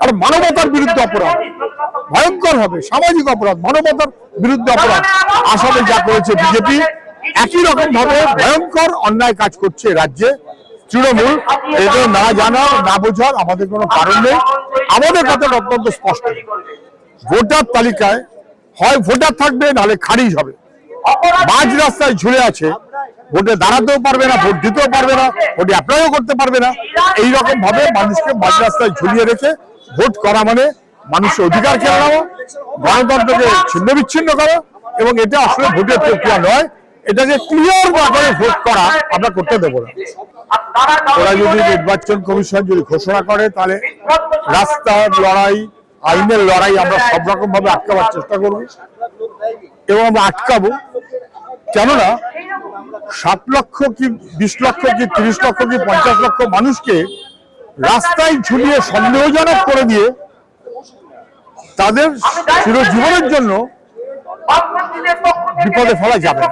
আর মানবতার বিরুদ্ধে অপরাধ, ভয়ঙ্কর হবে সামাজিক অপরাধ, মানবতার বিরুদ্ধে অপরাধ। আসামে যা করেছে বিজেপি, একই রকম ভাবে ভয়ঙ্কর অন্যায় কাজ করছে রাজ্যে তৃণমূল। এগুলো না জানার না বোঝার আমাদের কোনো কারণ নেই। আমাদের কথা অত্যন্ত স্পষ্ট, ভোটার তালিকায় হয় ভোটার থাকবে, নাহলে খারিজ হবে। মাঝ রাস্তায় ঝুলে আছে, ভোটে দাঁড়াতেও পারবে না, ভোট দিতেও পারবে না, ভোটে অ্যাপ্লাইও করতে পারবে না। এইরকম ভাবে মানুষকে মাঝ রাস্তায় ঝুলিয়ে রেখে ভোট করা মানে মানুষের অধিকার কেড়ে নেওয়া, গণতন্ত্রকে ছিন্ন বিচ্ছিন্ন করা। এবং এটা আসলে ভোটের প্রক্রিয়া নয়, এটাকে ক্লিয়ার ভাবে ভোট করা আমরা করতে দেবো না। ওরা যদি নির্বাচন কমিশন যদি ঘোষণা করে, তাহলে রাস্তার লড়াই, আইনের লড়াই আমরা সব রকম ভাবে আটকাবার চেষ্টা করবো এবং আমরা আটকাবো। কেননা 7 লক্ষ কি 20 লক্ষ কি 30 লক্ষ কি 50 লক্ষ মানুষকে রাস্তায় ঝুলিয়ে সন্দেহজনক করে দিয়ে তাদের চিরজীবনের জন্য বিপদে ফেলা যাবে না।